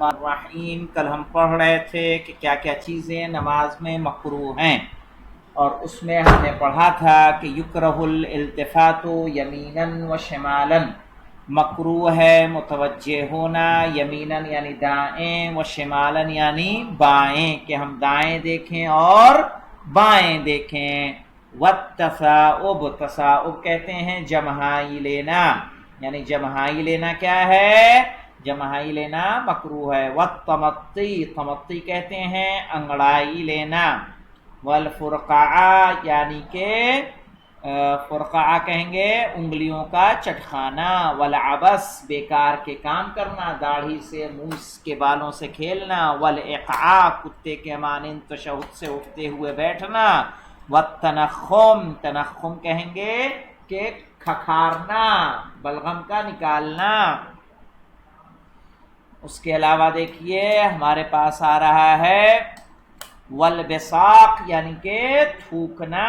الرحیم، کل ہم پڑھ رہے تھے کہ کیا کیا چیزیں نماز میں مکروہ ہیں، اور اس میں ہم نے پڑھا تھا کہ یکرہ الالتفات یمیناً و شمالاً، مکروہ ہے متوجہ ہونا یمیناً یعنی دائیں، و شمالاً یعنی بائیں، کہ ہم دائیں دیکھیں اور بائیں دیکھیں۔ والتصاؤب، تصاؤب کہتے ہیں جمہائی لینا، یعنی جمہائی لینا کیا ہے؟ جمہائی لینا مکروہ ہے۔ والتمطی، تمطی کہتے ہیں انگڑائی لینا۔ والفرقعہ یعنی کہ فرقعہ کہیں گے انگلیوں کا چٹخانا۔ والعبس، بیکار کے کام کرنا، داڑھی سے موس کے بالوں سے کھیلنا۔ والاقعاء، کتے کے مانند تشہد سے اٹھتے ہوئے بیٹھنا۔ والتنخم، تنخم کہیں گے کہ کھکھارنا، بلغم کا نکالنا۔ اس کے علاوہ دیکھیے ہمارے پاس آ رہا ہے والبصاق یعنی کہ تھوکنا،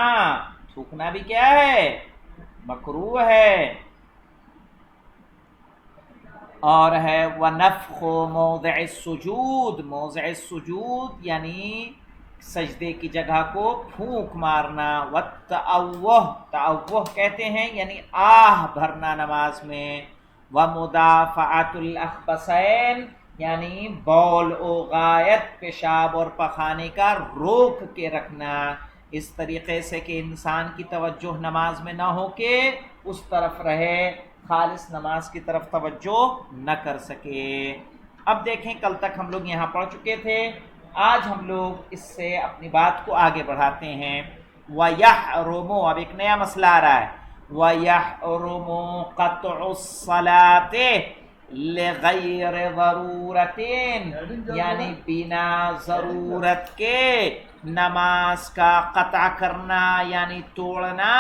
تھوکنا بھی کیا ہے؟ مکروہ ہے۔ اور ہے ونفخ موضع السجود، موضع السجود یعنی سجدے کی جگہ کو پھونک مارنا۔ والتأوہ، تأوہ کہتے ہیں یعنی آہ بھرنا نماز میں۔ ومدافعۃ الاخبثین یعنی بول و غائط، پیشاب اور پخانے کا روک کے رکھنا، اس طریقے سے کہ انسان کی توجہ نماز میں نہ ہو کہ اس طرف رہے، خالص نماز کی طرف توجہ نہ کر سکے۔ اب دیکھیں کل تک ہم لوگ یہاں پڑھ چکے تھے، آج ہم لوگ اس سے اپنی بات کو آگے بڑھاتے ہیں۔ وَيَحْرُمُ، اب ایک نیا مسئلہ آ رہا ہے۔ وَيَحْرُمُ قَطْعُ الصَّلَاةِ لِغَيْرِ ضَرُورَةٍ، یعنی بنا ضرورت کے نماز کا قطع کرنا یعنی توڑنا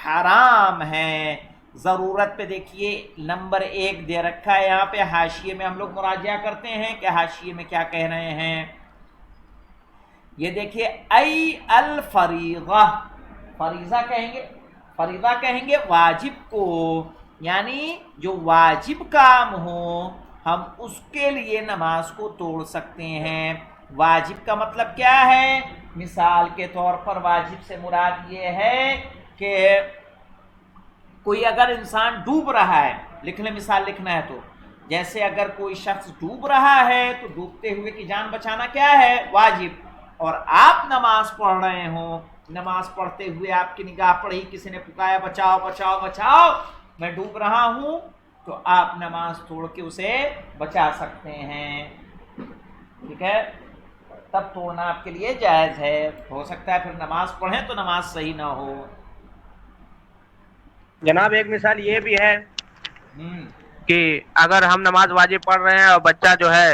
حرام ہے۔ ضرورت پہ دیکھیے نمبر 1 دے رکھا ہے یہاں پہ، حاشیے میں ہم لوگ مراجعہ کرتے ہیں کہ حاشیے میں کیا کہہ رہے ہیں۔ یہ دیکھیے ای الفریضہ، فریضہ کہیں گے، فریضہ کہیں گے واجب کو، یعنی جو واجب کام ہو ہم اس کے لیے نماز کو توڑ سکتے ہیں۔ واجب کا مطلب کیا ہے؟ مثال کے طور پر واجب سے مراد یہ ہے کہ کوئی اگر انسان ڈوب رہا ہے، لکھ لیں مثال لکھنا ہے تو، جیسے اگر کوئی شخص ڈوب رہا ہے تو ڈوبتے ہوئے کی جان بچانا کیا ہے؟ واجب۔ اور آپ نماز پڑھ رہے ہوں، نماز پڑھتے ہوئے آپ کی نگاہ پڑی، کسی نے پکایا بچاؤ بچاؤ بچاؤ میں ڈوب رہا ہوں، تو آپ نماز توڑ کے اسے بچا سکتے ہیں، ٹھیک ہے؟ تب توڑنا آپ کے لیے جائز ہے۔ ہو سکتا ہے پھر نماز پڑھیں تو نماز صحیح نہ ہو۔ جناب ایک مثال یہ بھی ہے کہ اگر ہم نماز واجب پڑھ رہے ہیں اور بچہ جو ہے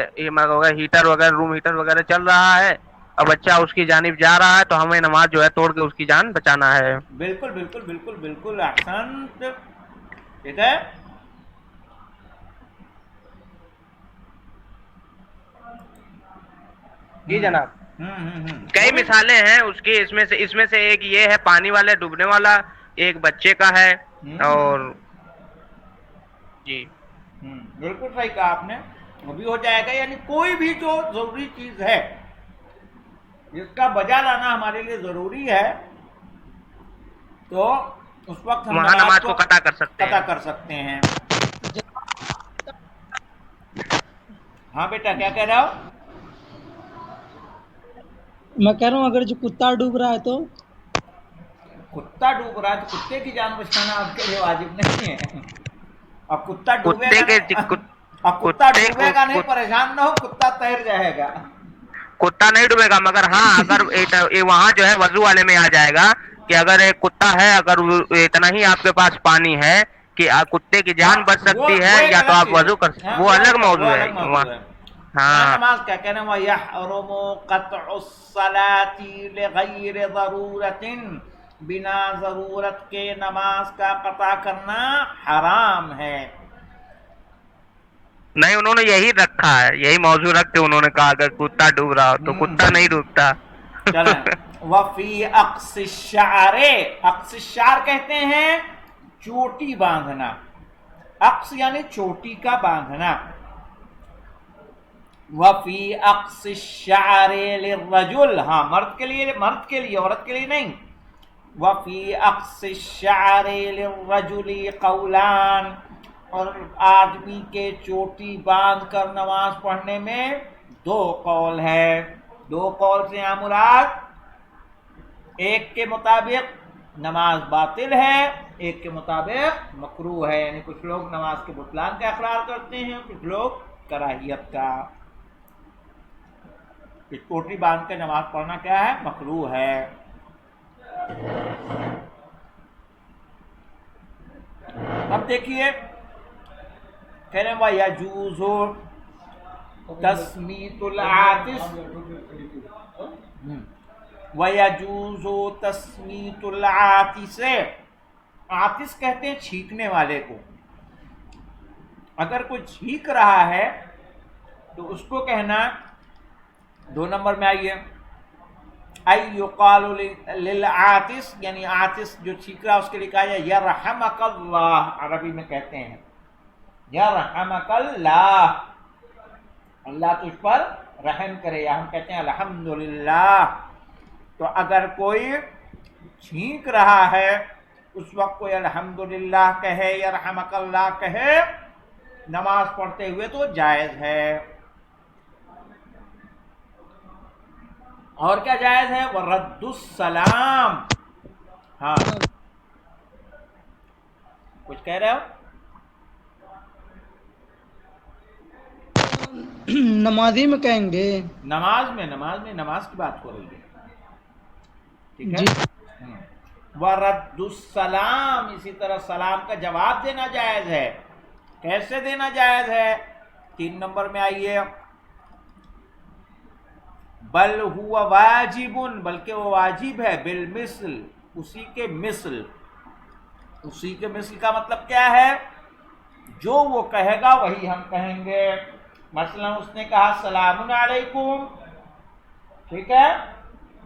ہیٹر وغیرہ، روم ہیٹر وغیرہ چل رہا ہے اور بچہ اس کی جانب جا رہا ہے تو ہمیں نماز جو ہے توڑ کے اس کی جان بچانا ہے۔ بالکل بالکل بالکل بالکل احسنت، ٹھیک ہے۔ جی جناب، کئی مثالیں ہیں اس کی، اس میں سے ایک یہ ہے پانی والے ڈوبنے والا، ایک بچے کا ہے، اور جی بالکل صحیح کہا آپ نے، وہ بھی ہو جائے گا، یعنی کوئی بھی جو ضروری چیز ہے جس کا بجا لانا ہمارے لیے ضروری ہے تو اس وقت ہم وہاں نماز کو قطع کر سکتے قطع ہیں۔ کر سکتے ہیں۔ ہاں بیٹا کیا کہہ رہا ہو؟ میں کہہ رہا ہوں اگر جو کتا ڈوب رہا ہے تو کتا ڈوب رہا ہے تو کتے کی جان بچانا آپ کے لیے واجب نہیں ہے، اور کتا ڈوبے کتے گا کے نہیں، اور کتا ڈوبے گا نہیں، پریشان نہ ہو، کتا تیر جائے گا۔ کتا نہیں ڈوبے گا، مگر ہاں اگر وہاں جو ہے وضو والے میں آ جائے گا کہ اگر ایک کتا ہے، اگر اتنا ہی آپ کے پاس پانی ہے کہ کتے کی ہاں جان بچ سکتی ہے وہ ایک یا تو الگ آپ چیز ہے، وضو کر ہاں وہ الگ وہ موضوع ہے۔ الگ موضوع ہے۔ یہاں ہاں نماز کیا کہنا ہے؟ وَيَحْرُمُ قَطْعُ الصَّلَاةِ لِغَيْرِ ضَرُورَةٍ، بنا ضرورت کے نماز کا قطع کرنا حرام ہے۔ نہیں، انہوں نے یہی رکھا ہے، یہی موضوع رکھ کے انہوں نے کہا اگر کتا ڈوب رہا ہو تو کتا نہیں ڈوبتا۔ چلیں وفی اقص الشعر، اقص الشعر کہتے ہیں چوٹی باندھنا، اقص یعنی چوٹی کا باندھنا۔ وفی اقص الشعر للرجل، ہاں مرد کے لیے، عورت کے لیے نہیں. وفی اقص الشعر للرجل قولان، اور آدمی کے چوٹی باندھ کر نماز پڑھنے میں دو قول ہے. دو قول سے یہاں مراد ایک کے مطابق نماز باطل ہے، ایک کے مطابق مکروہ ہے. یعنی کچھ لوگ نماز کے بطلان کا اقرار کرتے ہیں، کچھ لوگ کراہیت کا. چوٹی باندھ کے نماز پڑھنا کیا ہے؟ مکروہ ہے. اب دیکھیے کہہ رہے ہیں وَيَجُوزُ تَسْمِيتُ الْعَاطِسِ، وَيَجُوزُ تَسْمِيتُ الْعَاطِسِ، عاطس کہتے ہیں چھینکنے والے کو. اگر کوئی چھینک رہا ہے تو اس کو کہنا، 2 نمبر میں آئیے، ای یقال للعاطس، یعنی عاطس جو چھینک رہا اس کے لیے کہا جائے یرحمک اللہ، عربی میں کہتے ہیں یرحمک اللہ، اللہ تجھ پر رحم کرے، یا ہم کہتے ہیں الحمدللہ. تو اگر کوئی چھینک رہا ہے اس وقت کوئی الحمدللہ کہے، یرحمک اللہ کہے نماز پڑھتے ہوئے تو جائز ہے. اور کیا جائز ہے؟ وَرَدُّ السلام. ہاں کچھ کہہ رہے ہو؟ نمازی میں کہیں گے. نماز کی بات ہو رہی ہے، ٹھیک ہے. جی وَرَدُّ السلام، اسی طرح سلام کا جواب دینا جائز ہے. کیسے دینا جائز ہے؟ 3 نمبر میں آئیے، بل ہوا واجب، بلکہ وہ واجب ہے، بالمثل، اسی کے مثل. اسی کے مثل کا مطلب کیا ہے؟ جو وہ کہے گا وہی ہم کہیں گے. مثلا اس نے کہا السلام علیکم، ٹھیک ہے،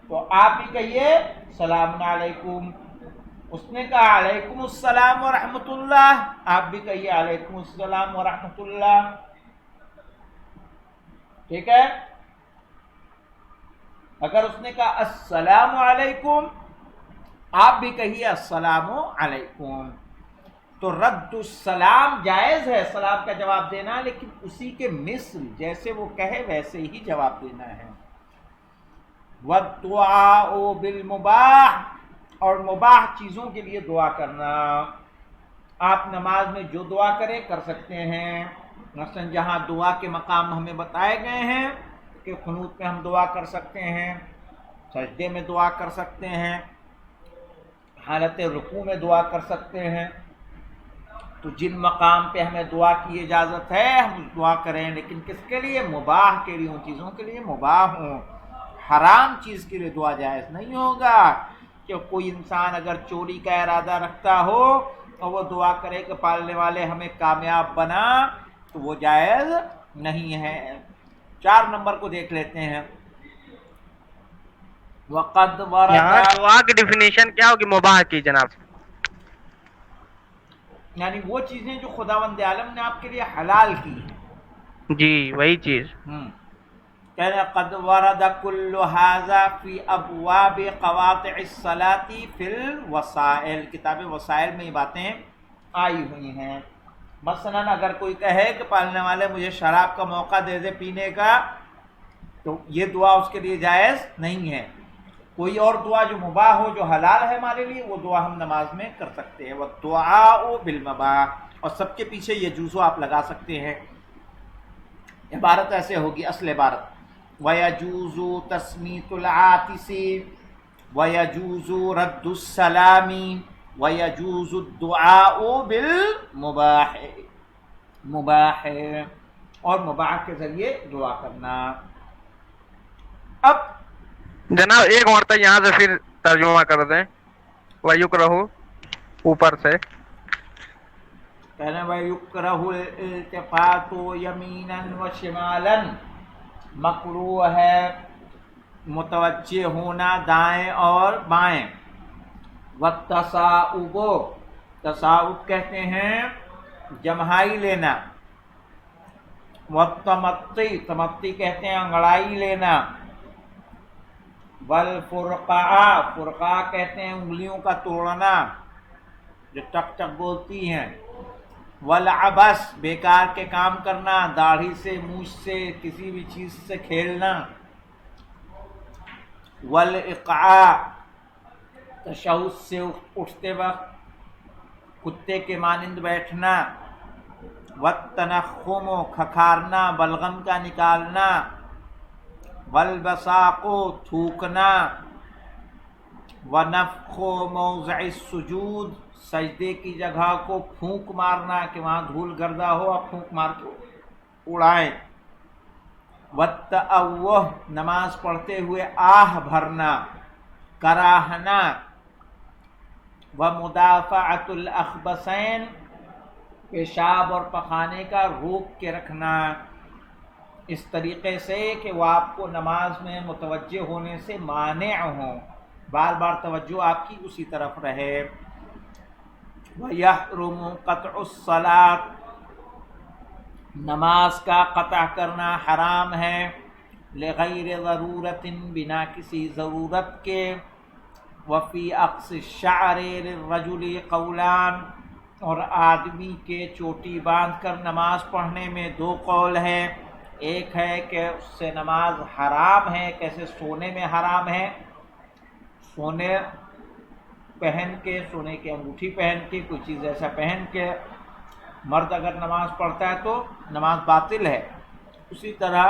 تو آپ بھی کہیے السلام علیکم. اس نے کہا علیکم السلام ورحمۃ اللہ، آپ بھی کہیے علیکم السلام ورحمۃ اللہ، ٹھیک ہے. اگر اس نے کہا السلام علیکم، آپ بھی کہیے السلام علیکم. تو رد السلام جائز ہے، سلام کا جواب دینا، لیکن اسی کے مثل، جیسے وہ کہے ویسے ہی جواب دینا ہے. والدعاء بالمباح، اور مباح چیزوں کے لیے دعا کرنا. آپ نماز میں جو دعا کرے کر سکتے ہیں. مثلا جہاں دعا کے مقام ہمیں بتائے گئے ہیں کہ قنوت میں ہم دعا کر سکتے ہیں، سجدے میں دعا کر سکتے ہیں، حالت رکوع میں دعا کر سکتے ہیں. تو جن مقام پہ ہمیں دعا کی اجازت ہے ہم دعا کریں، لیکن کس کے لیے؟ مباح کے لیے، ان چیزوں کے لیے مباح ہوں. حرام چیز کے لیے دعا جائز نہیں ہوگا. کہ کوئی انسان اگر چوری کا ارادہ رکھتا ہو اور وہ دعا کرے کہ پالنے والے ہمیں کامیاب بنا، تو وہ جائز نہیں ہے. 4 نمبر کو دیکھ لیتے ہیں. وقد ورد، یہاں دعا کی ڈیفینیشن کیا ہوگی مباح کی جناب؟ یعنی وہ چیزیں جو خداوند عالم نے آپ کے لیے حلال کی ہیں. جی وہی چیز. کہہ رہے قد ورد کل ھذا فی ابواب قواطع الصلاۃ فی الوسائل، کتاب وسائل میں یہ باتیں آئی ہوئی ہیں. مثلا اگر کوئی کہے کہ پالنے والے مجھے شراب کا موقع دے دے پینے کا، تو یہ دعا اس کے لیے جائز نہیں ہے. کوئی اور دعا جو مباح ہو، جو حلال ہے ہمارے لیے، وہ دعا ہم نماز میں کر سکتے ہیں. والدعاء بالمباح، اور سب کے پیچھے یجوز آپ لگا سکتے ہیں. عبارت ایسے ہوگی، اصل عبارت وَيَجُوزُ تَسْمِيتُ الْعَاطِسِ وَيَجُوزُ رَدُّ السَّلَامِ وَيَجُوزُ الدُّعَاءُ بِالْمُبَاحِ، مباح اور مباح کے ذریعے دعا کرنا. اب جناب ایک مرتبہ یہاں سے پھر ترجمہ کر دیں. وَيُكْرَهُ اوپر سے کہنا وَيُكْرَهُ الْالْتِفَاتُ يَمِينًا وَشِمَالًا، مکروہ ہے متوجہ ہونا دائیں اور بائیں. وَالتَّصَاؤُبُ، تصاؤب کہتے ہیں جمہائی لینا. والتمطی، تمطی کہتے ہیں انگڑائی لینا، والفرقاء، فرقاء کہتے ہیں انگلیوں کا توڑنا جو ٹک ٹک بولتی ہیں، والعبس، بیکار کے کام کرنا، داڑھی سے، مونچھ سے، کسی بھی چیز سے کھیلنا، والاقعاء، تشہد سے اٹھتے وقت کتے کے مانند بیٹھنا، والتنخم، کھکھارنا، بلغم کا نکالنا، والبصاق، تھوکنا، ونفخ موضع السجود، سجدے کی جگہ کو پھونک مارنا کہ وہاں دھول گردہ ہو اور پھونک مار کے اڑائیں، والتأوہ، نماز پڑھتے ہوئے آہ بھرنا، کراہنا، ومدافعۃ الاخبثین، پیشاب اور پخانے کا روک کے رکھنا، اس طریقے سے کہ وہ آپ کو نماز میں متوجہ ہونے سے مانع ہوں، بار بار توجہ آپ کی اسی طرف رہے۔ وَيَحْرُمُ قَطْعُ الصَّلَاةِ، نماز کا قطع کرنا حرام ہے، لغیر ضرورت، بنا کسی ضرورت کے، وفی اقص الشعر للرجل قولان، اور آدمی کے چوٹی باندھ کر نماز پڑھنے میں دو قول ہیں، ایک ہے کہ اس سے نماز حرام ہے، کیسے سونے میں حرام ہے، سونے پہن کے، سونے کی انگوٹھی پہن کے، کوئی چیز ایسا پہن کے مرد اگر نماز پڑھتا ہے تو نماز باطل ہے، اسی طرح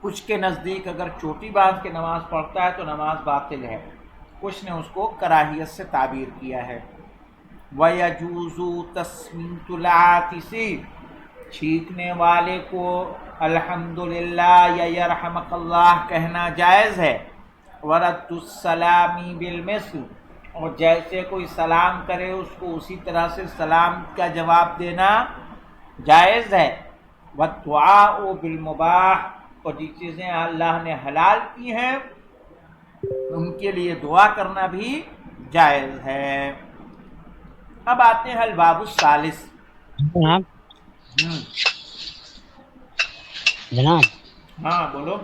کچھ کے نزدیک اگر چوٹی باندھ کے نماز پڑھتا ہے تو نماز باطل ہے، کچھ نے اس کو کراہیت سے تعبیر کیا ہے۔ وَيَجُوزُ تَسْمِيتُ الْعَاطِسِ، چھینکنے والے کو الحمدللہ یا یرحمک اللہ کہنا جائز ہے، وَرَدُّ السَّلَامِ بِالْمِثْلِ، اور جیسے کوئی سلام کرے اس کو اسی طرح سے سلام کا جواب دینا جائز ہے، وَالدُّعَاءُ بِالْمُبَاحِ، اور جی چیزیں اللہ نے حلال کی ہیں ان کے لیے دعا کرنا بھی جائز ہے۔ اب آتے ہیں الباب الثالث۔ جناب جناب ہاں بولو۔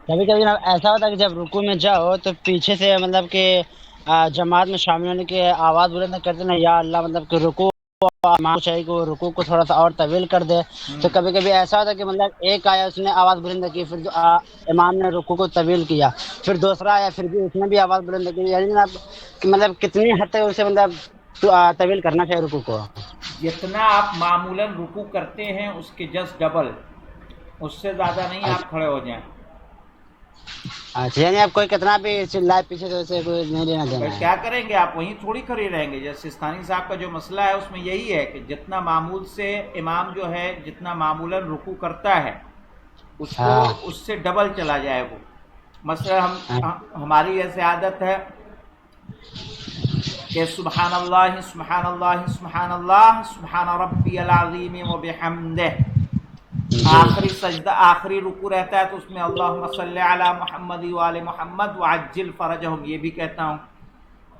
کبھی کبھی جناب ایسا ہوتا ہے کہ جب رکوع میں جاؤ تو پیچھے سے مطلب کہ جماعت میں شامل ہونے کی آواز بلند کرتے نا یا اللہ، مطلب کہ رکوع امام چاہیے کہ وہ رکوع کو تھوڑا سا اور طویل کر دے، تو کبھی کبھی ایسا ہوتا ہے کہ مطلب ایک آیا اس نے آواز بلند کی، پھر امام نے رکوع کو طویل کیا، پھر دوسرا آیا پھر بھی اس نے بھی آواز بلند کی، یعنی جناب کہ مطلب کتنی حد تک اسے مطلب طویل کرنا چاہیے رکوع کو؟ جتنا آپ معمولاً رکوع کرتے ہیں اس کے جسٹ ڈبل، اس سے زیادہ نہیں آپ کھڑے ہو جائیں۔ اچھا، یعنی آپ کوئی کتنا بھی چلائے پیچھے سے اسے کوئی نہیں لینا دینا بھائی ہے؟ کیا کریں گے، آپ وہیں تھوڑی کھڑے رہیں گے۔ جیسے سستانی صاحب کا جو مسئلہ ہے اس میں یہی ہے کہ جتنا معمول سے امام جو ہے جتنا معمولاً رکوع کرتا ہے اس کو ہاں اس سے ڈبل چلا جائے وہ۔ مثلا ہماری ایسے عادت ہے کہ سبحان اللہ سبحان اللہ سبحان اللہ سبحان ربی العظیم و بحمدہ، آخری سجدہ آخری رکوع رہتا ہے تو اس میں اللہم صلی علی محمد و آل محمد وعجل فرجہم، یہ بھی کہتا ہوں۔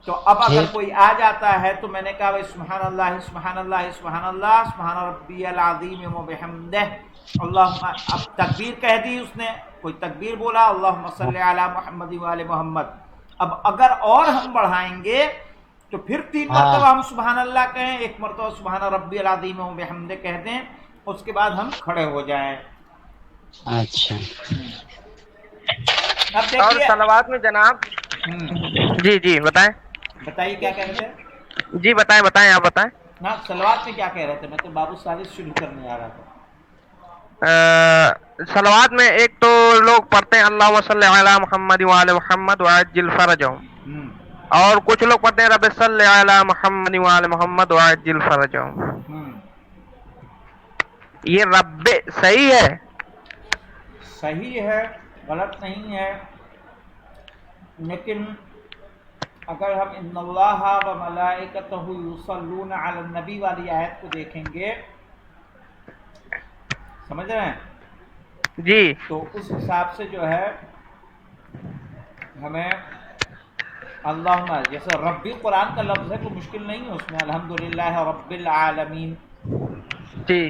تو اب اگر کوئی آ جاتا ہے تو میں نے کہا بھائی سبحان اللہ سبحان اللہ سبحان اللہ سبحان ربی العظیم و بحمدہ اللہم، اب تکبیر کہہ دی اس نے، کوئی تکبیر بولا اللہم صلی علی محمد و آل محمد، اب اگر اور ہم بڑھائیں گے تو پھر 3 مرتبہ ہم سبحان اللہ کہیں، 1 مرتبہ سبحان ربی العظیم و بحمدہ کہہ دیں، اس کے بعد ہم کھڑے ہو جائیں۔ اچھا، اب اور دیکھیے، صلوات میں جناب، جی جی بتائیں، بتائیے کیا کہہ رہے تھے؟ جی بتائیں آپ بتائیں۔ ہاں صلوات میں کیا کہہ رہے تھے؟ میں تو باب الثالث شروع کرنے آ رہا تھا۔ صلوات میں ایک تو لوگ پڑھتے ہیں اللہم صلی علی محمد وعلی محمد وعجل فرجہم، اور کچھ لوگ پڑھتے ہیں رب صلی علی محمد وعلی محمد وعجل فرجہم۔ یہ رب صحیح ہے؟ صحیح ہے، غلط نہیں ہے، لیکن اگر ہم ان اللہ و ملائکتہ یصلون علی النبی والی آیت کو دیکھیں گے، سمجھ رہے ہیں، جی تو اس حساب سے جو ہے ہمیں اللہم، جیسے ربی قرآن کا لفظ ہے تو مشکل نہیں ہے اس میں، الحمدللہ رب العالمین، جی